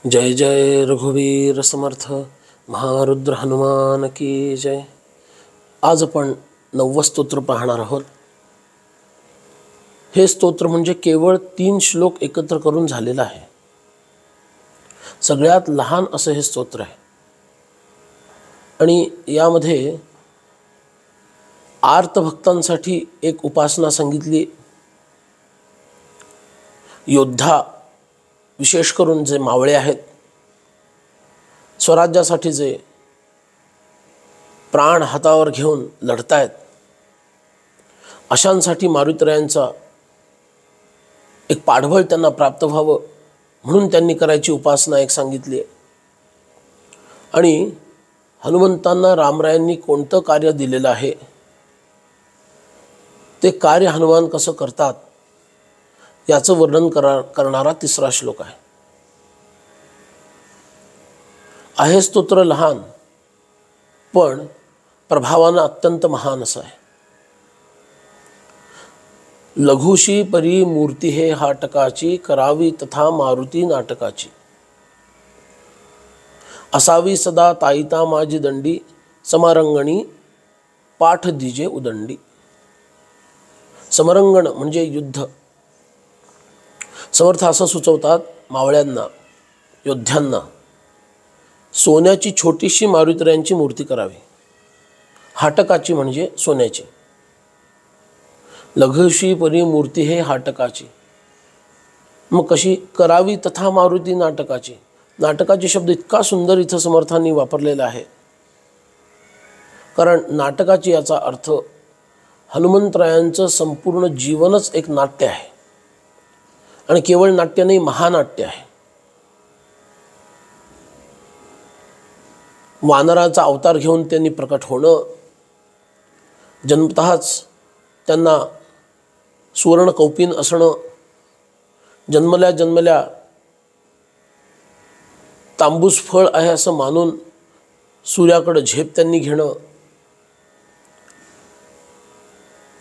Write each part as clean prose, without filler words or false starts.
जय जय रघुवीर समर्थ महारुद्र हनुमान की जय। आज आपण 9वं स्तोत्र पाहणार आहोत। हे स्तोत्र म्हणजे केवळ 3 श्लोक एकत्र करून झालेलं आहे। सगळ्यात लहान असं हे स्तोत्र आहे आणि यामध्ये आर्त भक्तांसाठी एक उपासना सांगितली। योद्धा विशेष करून जे मावळे आहेत, स्वराज्यासाठी जे प्राण हातावर घेऊन लढतायत, अशांसाठी मारुतीरायांचा एक पाठबळ त्यांना प्राप्त व्हावं म्हणून त्यांनी करायची उपासना एक सांगितली आहे। आणि हनुमंतांना रामरायांनी कोणतं कार्य दिलेलं आहे, ते कार्य हनुमान कसं करतात याचं वर्णन करणारा 3रा श्लोक आहे स्तोत्र लहान पण प्रभावानं अत्यंत महान असं आहे। लघुशी परी मूर्ती हे हाटकाची, करावी तथा मारुती नाटकाची। असावी सदा ताईता माझी दंडी, समरंगणी पाठ दिजे उदंडी। समरंगण म्हणजे युद्ध। समर्थ असं सुचवतात मावळ्यांना, योद्ध्यांना, सोन्याची छोटीशी मारुतीरायांची मूर्ती करावी। हाटकाची म्हणजे सोन्याची। लघुशी परी मूर्ती हे हाटकाची, मग कशी करावी तथा मारुती नाटकाची। नाटकाची शब्द इतका सुंदर इथं समर्थांनी वापरलेला आहे, कारण नाटकाची याचा अर्थ हनुमंतरायांचं संपूर्ण जीवनच एक नाट्य आहे आणि केवळ नाट्य नाही, महानाट्य आहे। वानराचा अवतार घेऊन त्यांनी प्रकट होणं, जन्मतःच त्यांना सुवर्ण कौपीन असणं, जन्मल्या जन्मल्या तांबूस फळ आहे असं मानून सूर्याकडे झेप त्यांनी घेणं,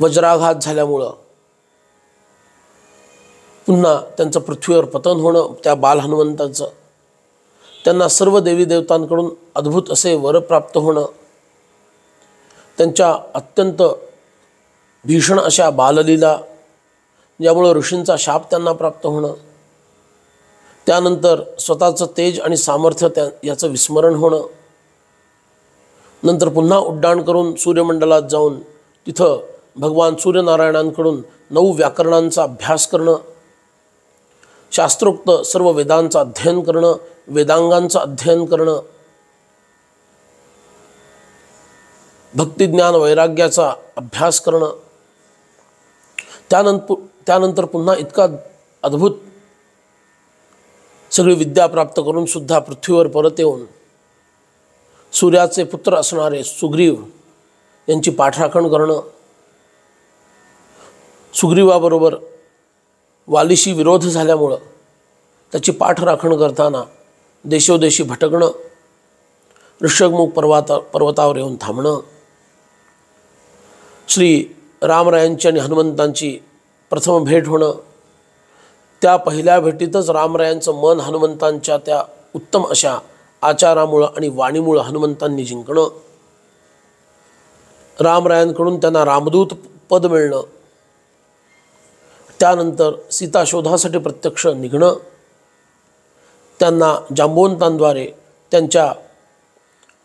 वज्राघात झाल्यामुळं पुन्हा त्यांचं पृथ्वीवर पतन होणं, त्या बाल हनुमंताचं, त्यांना सर्व देवी देवतांकडून अद्भुत असे वर प्राप्त होणं, त्यांच्या अत्यंत भीषण अशा बाललीला ज्यामुळं ऋषींचा शाप त्यांना प्राप्त होणं, त्यानंतर स्वतःचं तेज आणि सामर्थ्य याचं विस्मरण होणं, नंतर पुन्हा उड्डाण करून सूर्यमंडलात जाऊन तिथं भगवान सूर्यनारायणांकडून 9 व्याकरणांचा अभ्यास करणं, शास्त्रोक्त सर्व वेदांचं अध्ययन करणं, वेदांगांचं अध्ययन करणं, भक्तिज्ञान वैराग्याचा अभ्यास करणं, त्यानंतर पुन्हा इतका अद्भुत सगळी विद्या प्राप्त करून सुद्धा पृथ्वीवर परत येऊन सूर्याचे पुत्र असणारे सुग्रीव यांची पाठराखण करणं, सुग्रीवाबरोबर वालीशी विरोध झाल्यामुळं त्याची पाठराखण करताना देशोदेशी भटकणं, ऋषभमुख पर्वतावर येऊन थांबणं, श्री रामरायांची आणि हनुमंतांची प्रथम भेट होणं, त्या पहिल्या भेटीतच रामरायांचं मन हनुमंतांच्या त्या उत्तम अशा आचारामुळं आणि वाणीमुळं हनुमंतांनी जिंकणं, रामरायांकडून त्यांना रामदूत पद मिळणं, त्यानंतर सीता शोधासाठी प्रत्यक्ष निघणं, त्यांना जांबवंतांद्वारे त्यांच्या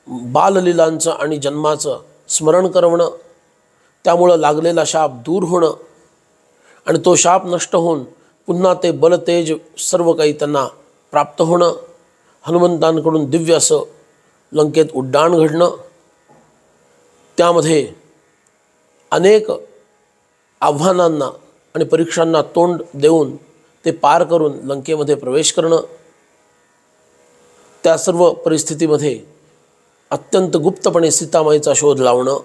बाललीलांचं आणि जन्माचं स्मरण करवणं, त्यामुळं लागलेला शाप दूर होणं आणि तो शाप नष्ट होऊन पुन्हा ते बलतेज सर्व काही त्यांना प्राप्त होणं, हनुमंतांकडून दिव्य असं लंकेत उड्डाण घडणं, त्यामध्ये अनेक आव्हानांना आणि परीक्षांना तोंड देऊन ते पार करून लंकेमध्ये प्रवेश करणं, त्या सर्व परिस्थितीमध्ये अत्यंत गुप्तपणे सीतामाईचा शोध लावणं,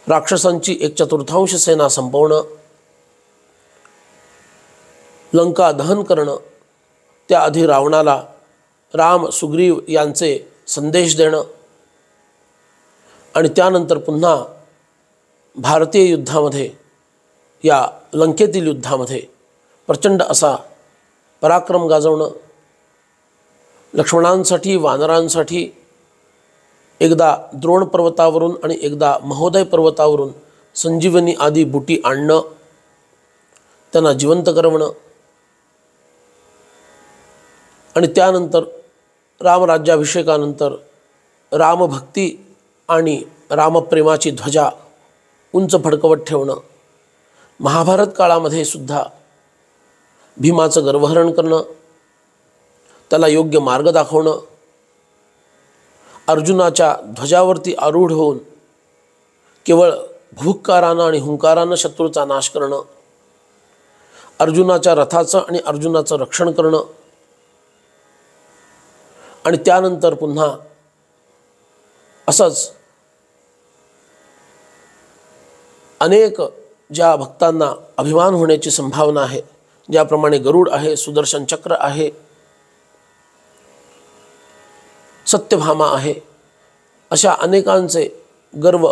राक्षसांची 1/4 सेना संपवणं, लंका दहन करणं, त्याआधी रावणाला राम सुग्रीव यांचे संदेश देणं आणि त्यानंतर पुन्हा भारतीय युद्धामध्ये, या लंकेतील युद्धामध्ये प्रचंड असा पराक्रम गाजवणं, लक्ष्मणांसाठी वानरांसाठी एकदा द्रोण पर्वतावरून आणि एकदा महोदय पर्वतावरून संजीवनी आदी बुटी आणणं, त्यांना जिवंत करवणं आणि त्यानंतर रामराज्याभिषेकानंतर रामभक्ती आणि रामप्रेमाची ध्वजा उंच फडकवत ठेवणं, महाभारत काळामध्ये सुद्धा भीमाचं गर्वहरण करणं, त्याला योग्य मार्ग दाखवणं, अर्जुनाच्या ध्वजावरती आरूढ होऊन केवळ भुभुक्कारानं आणि हुंकारानं शत्रूचा नाश करणं, अर्जुनाच्या रथाचं आणि अर्जुनाचं रक्षण करणं आणि त्यानंतर पुन्हा असंच अनेक ज्या भक्तांना अभिमान होण्याची संभावना आहे, ज्याप्रमाणे गरुड आहे, सुदर्शन चक्र आहे, सत्यभामा आहे, अशा अनेकांचे गर्व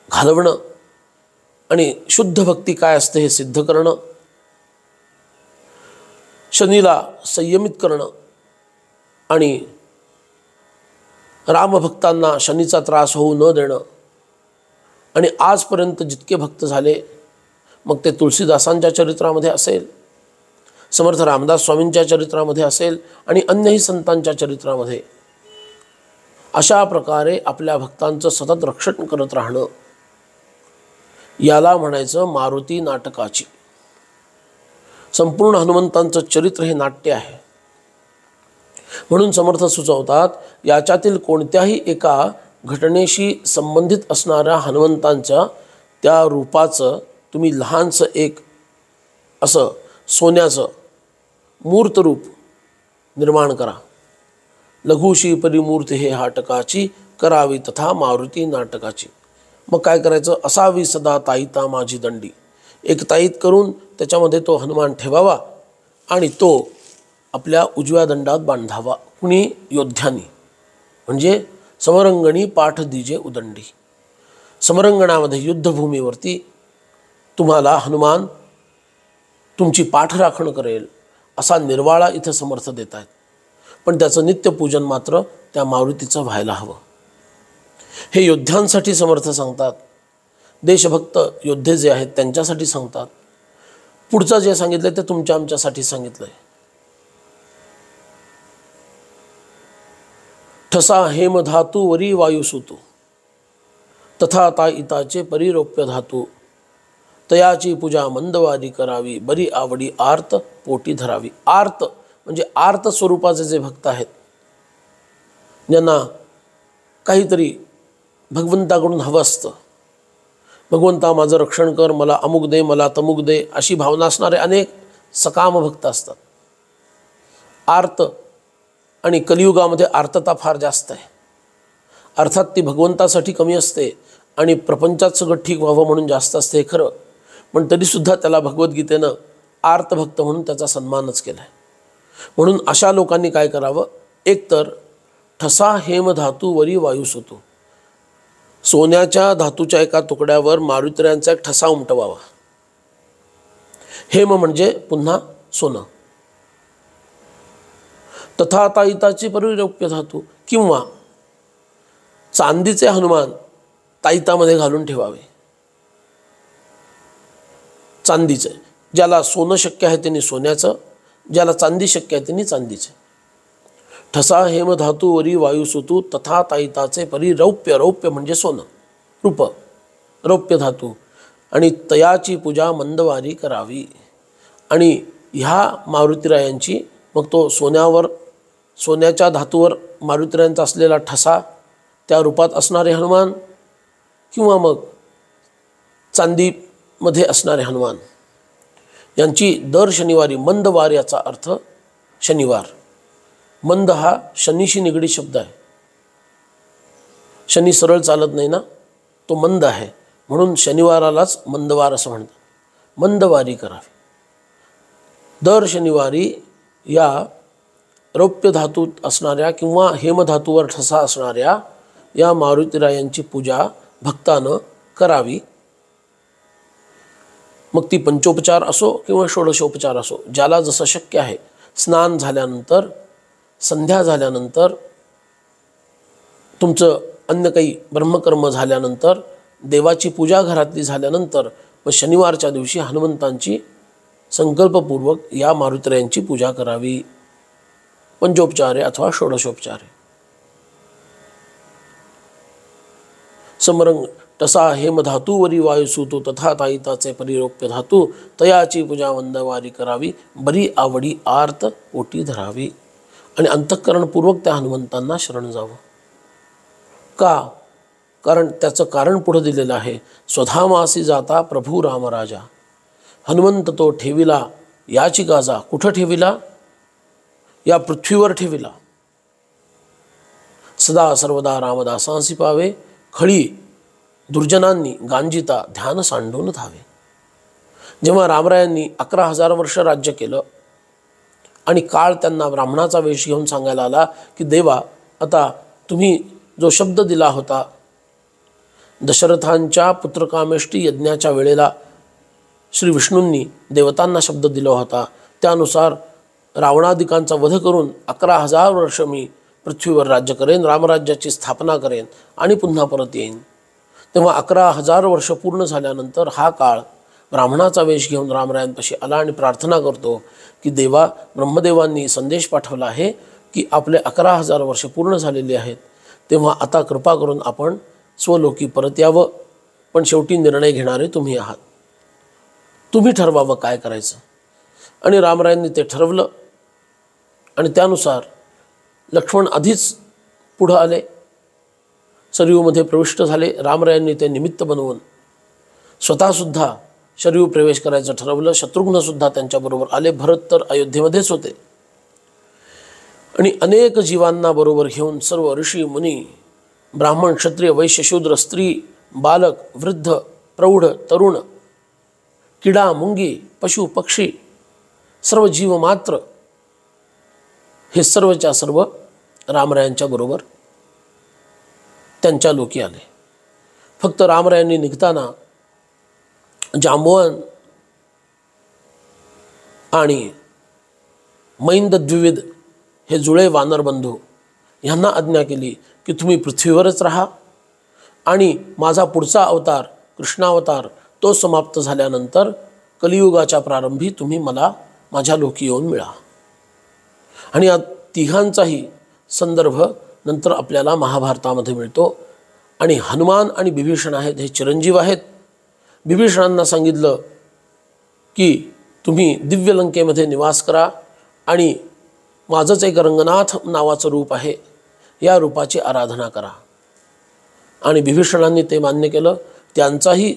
घालवणं आणि शुद्ध भक्ती काय असते हे सिद्ध करणं, शनीला संयमित करणं आणि रामभक्तांना शनीचा त्रास होऊ न देणं आणि आजपर्यंत जितके भक्त झाले, मग ते तुलसीदासांच्या चरित्रामध्ये असेल, समर्थ रामदास स्वामींच्या चरित्रामध्ये असेल आणि अन्यही संतांच्या चरित्रामध्ये, अशा प्रकारे आपल्या भक्तांचं सतत रक्षण करत राहणं, याला म्हणायचं मारुती नाटकाची. संपूर्ण हनुमंतांचं चरित्र हे नाट्य आहे. म्हणून समर्थ सुचवतात, याच्यातील कोणत्याही एका घटनेशी संबंधित असणाऱ्या हनुमंतांच्या त्या रूपाचं तुम्ही लहानसं एक असं सोन्याचं मूर्त रूप निर्माण करा. लघुशी परिमूर्ती हे हाटकाची, करावी तथा मारुती नाटकाची. मग काय करायचं, असावी सदा ताईता माझी दंडी. एक ताईत करून त्याच्यामध्ये तो हनुमान ठेवावा आणि तो आपल्या उजव्या दंडात बांधावा. कुणी? योद्ध्यांनी. म्हणजे समरंगणी पाठ दीजे उदंडी. समरंगणामध्ये युद्धभूमीवरती तुम्हाला हनुमान तुमची पाठराखण करेल असा निर्वाळा इथं समर्थ देत आहेत. पण त्याचं नित्यपूजन मात्र त्या मारुतीचं व्हायला हवं. हे योद्ध्यांसाठी समर्थ सांगतात. देशभक्त योद्धे जे आहेत त्यांच्यासाठी सांगतात. पुढचं जे सांगितलं ते तुमच्या आमच्यासाठी सांगितलंय. ठसा हेम धातू वरी वायुसुतू, तथा ताईताचे परिरोप्य धातू. तयाची पूजा मंदवारी करावी, बरी आवडी आर्त पोटी धरावी. आर्त म्हणजे आर्त स्वरूपाचे जे भक्त आहेत, ज्यांना काहीतरी भगवंताकडून हवं असतं, भगवंता माझं रक्षण कर, मला अमुक दे, मला तमुक दे, अशी भावना असणारे अनेक सकाम भक्त असतात. आर्त आणि कलियुगामध्ये आर्तता फार जास्त आहे. अर्थात ती भगवंतासाठी कमी असते आणि प्रपंचात सगळं ठीक व्हावं म्हणून जास्त असते, हे खरं. पण तरीसुद्धा त्याला भगवद्गीतेनं आर्तभक्त म्हणून त्याचा सन्मानच केला आहे. म्हणून अशा लोकांनी काय करावं, एकतर ठसा हेम धातू वरी वायुसुतू, सोन्याच्या धातूच्या एका तुकड्यावर मारुतीरायांचा एक ठसा उमटवावा. हेम म्हणजे पुन्हा सोनं. तथा ताईताची परिरौप्य धातू, किंवा चांदीचे हनुमान ताईतामध्ये घालून ठेवावे. चांदीचे, ज्याला सोनं शक्य आहे त्यांनी सोन्याचं, ज्याला चांदी शक्य आहे त्यांनी चांदीचे. ठसा हेम धातू वरी वायुसुतू, तथा ताईताचे परिरौप्य. रौप्य म्हणजे सोनं, रूप, रौप्य धातू. आणि तयाची पूजा मंदवारी करावी. आणि ह्या मारुतीरायांची मग तो सोन्याच्या धातूवर मारुतीरायांचा असलेला ठसा, त्या रूपात असणारे हनुमान, किंवा मग चांदीमध्ये असणारे हनुमान, यांची दर शनिवारी, मंदवार याचा अर्थ शनिवार. मंद हा शनीशी निगडीत शब्द आहे. शनी सरळ चालत नाही ना, तो मंद आहे, म्हणून शनिवारालाच मंदवार असं म्हणतात. मंदवारी करावी. दर शनिवारी या रौप्य धातूत असणाऱ्या किंवा हेमधातूवर ठसा असणाऱ्या या मारुतीरायांची पूजा भक्तानं करावी. मग ती पंचोपचार असो किंवा षोडशोपचार असो, ज्याला जसं शक्य आहे, स्नान झाल्यानंतर, संध्या झाल्यानंतर, तुमचं अन्य काही ब्रह्मकर्म झाल्यानंतर, देवाची पूजा घरातली झाल्यानंतर, व शनिवारच्या दिवशी हनुमंतांची संकल्पपूर्वक या मारुतीरायांची पूजा करावी, पंचोपचारे अथवा षोडशोपचारे. समरंग तसा हेमधातूवरी वायुसूतो तथा ताईताचे परिरोप्य धातू, तयाची पूजा वंदवारी करावी, बरी आवडी आर्त पोटी धरावी. आणि अंतःकरणपूर्वक त्या हनुमंतांना शरण जावं. का? कारण त्याचं कारण पुढं दिलेलं आहे. स्वधामासी जाता प्रभू रामराजा, हनुमंत तो ठेविला याची गाजा. कुठं ठेविला? या पृथ्वीवर ठेविला. सदा सर्वदा रामदासांसी पावे, खळी दुर्जनांनी गांजिता ध्यान सांडून धावे. जेव्हा रामरायांनी 11,000 वर्ष राज्य केलं आणि काळ त्यांना ब्राह्मणाचा वेश घेऊन सांगायला आला की देवा, आता तुम्ही जो शब्द दिला होता दशरथांच्या पुत्रकामेष्टी यज्ञाच्या वेळेला, श्री विष्णूंनी देवतांना शब्द दिला होता, त्यानुसार रावणादिकांचा वध करून 11,000 वर्ष मी पृथ्वीवर राज्य करेन, रामराज्याची स्थापना करेन आणि पुन्हा परत येईन. तेव्हा 11,000 वर्ष पूर्ण झाल्यानंतर हा काळ ब्राह्मणाचा वेश घेऊन रामरायांपाशी आला आणि प्रार्थना करतो की देवा, ब्रह्मदेवांनी संदेश पाठवला आहे की आपले 11,000 वर्ष पूर्ण झालेली आहेत, तेव्हा आता कृपा करून आपण स्वलोकी परत यावं. पण शेवटी निर्णय घेणारे तुम्ही आहात, तुम्ही ठरवावं काय करायचं. आणि रामरायांनी ते ठरवलं आणि त्यानुसार लक्ष्मण आधीच पुढं आले, सरयूमध्ये प्रविष्ट झाले. रामरायांनी ते निमित्त बनवून स्वतःसुद्धा शरयू प्रवेश करायचं ठरवलं. शत्रुघ्नसुद्धा त्यांच्याबरोबर आले. भरत तर अयोध्येमध्येच होते. आणि अनेक जीवांना बरोबर घेऊन सर्व ऋषी मुनी, ब्राह्मण, क्षत्रिय, वैश्य, शूद्र, स्त्री, बालक, वृद्ध, प्रौढ, तरुण, किडा, मुंगी, पशु, पक्षी, सर्व जीव मात्र हे सर्वच्या सर्व रामरायांच्या बरोबर त्यांच्या लोकी आले. फक्त रामरायांनी निघताना जांबवान आणि मैंद द्विविध हे जुळे वानरबंधू यांना आज्ञा केली की तुम्ही पृथ्वीवरच राहा आणि माझा पुढचा अवतार कृष्णावतार तो समाप्त झाल्यानंतर कलियुगाच्या प्रारंभी तुम्ही मला माझ्या लोकी येऊन मिळा. आणि या तिघांचाही संदर्भ नंतर आपल्याला महाभारतामध्ये मिळतो. आणि हनुमान आणि बिभीषण आहेत हे चिरंजीव आहेत. बिभीषणांना सांगितलं की तुम्ही दिव्य लंकेमध्ये निवास करा आणि माझंच एक रंगनाथ नावाचं रूप आहे, या रूपाची आराधना करा. आणि बिभीषणांनी ते मान्य केलं. त्यांचाही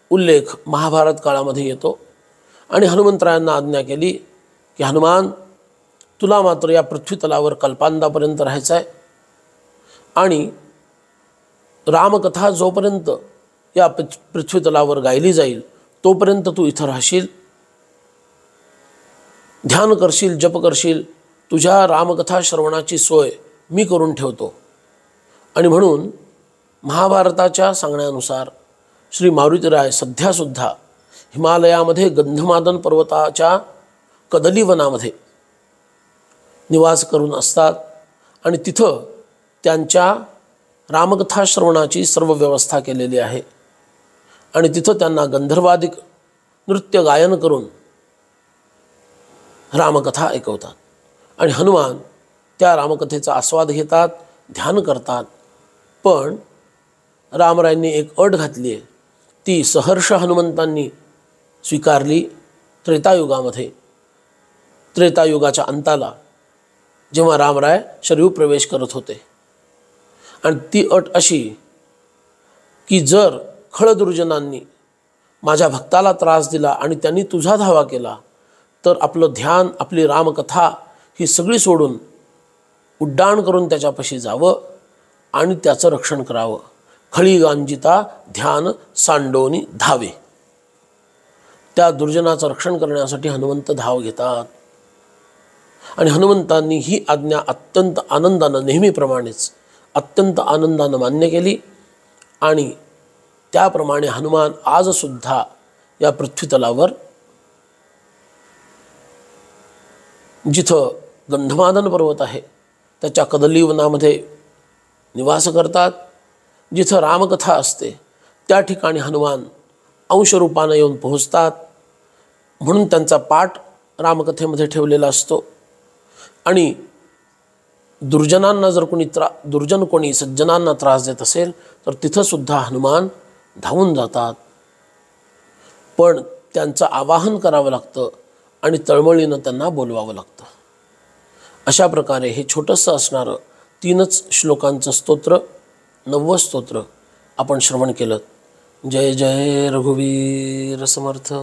उल्लेख महाभारत काळामध्ये येतो. आणि हनुमंतरायांना आज्ञा केली की हनुमान, तुला मात्र या पृथ्वीतलावर कल्पांतापर्यंत राहायचं आहे आणि रामकथा जोपर्यंत या पृथ्वीतलावर गायली जाईल तोपर्यंत तू इथं राहशील, ध्यान करशील, जप करशील, तुझ्या रामकथा श्रवणाची सोय मी करून ठेवतो. आणि म्हणून महाभारताच्या सांगण्यानुसार श्री मारुतीराय सध्यासुद्धा हिमालयामध्ये गंधमादन पर्वताच्या कदलीवनामध्ये निवास करून असतात. आणि तिथं त्यांच्या रामकथा श्रवणाची सर्व व्यवस्था केलेली आहे. आणि तिथं त्यांना गंधर्वादिक नृत्य गायन करून रामकथा ऐकवतात. आणि हनुमान त्या रामकथेचा आस्वाद घेतात, ध्यान करतात. पण रामरायांनी एक अट घातली आहे, ती सहर्ष हनुमंतांनी स्वीकारली त्रेतायुगामध्ये. त्रेतायुगाच्या अंताला जेव्हा रामराय शरयू प्रवेश करत होते. आणि ती अट अशी की जर खळदुर्जनांनी माझ्या भक्ताला त्रास दिला आणि त्यांनी तुझा धावा केला तर आपलं ध्यान, आपली रामकथा ही सगळी सोडून उड्डाण करून त्याच्यापाशी जावं आणि त्याचं रक्षण करावं. खळी गांजिता ध्यान सांडोनी धावे. त्या दुर्जनाचं रक्षण करण्यासाठी हनुमंत धाव घेतात. आणि हनुमंतांनी ही आज्ञा अत्यंत आनंदानं, नेहमीप्रमाणेच अत्यंत आनंदानं मान्य केली. आणि त्याप्रमाणे हनुमान आजसुद्धा या पृथ्वीतलावर जिथं गंधमादन पर्वत आहे त्याच्या कदलीवनामध्ये निवास करतात. जिथं रामकथा असते त्या ठिकाणी हनुमान अंशरूपानं येऊन पोहोचतात. म्हणून त्यांचा पाठ रामकथेमध्ये ठेवलेला असतो. आणि दुर्जनांना जर दुर्जन कोणी सज्जनांना त्रास देत असेल तर तिथंसुद्धा हनुमान धावून जातात. पण त्यांचं आवाहन करावं लागतं आणि तळमळीनं त्यांना बोलवावं लागतं. अशा प्रकारे हे छोटंसं असणारं 3च श्लोकांचं स्तोत्र 9वं स्तोत्र आपण श्रवण केलं. जय जय रघुवीर समर्थ.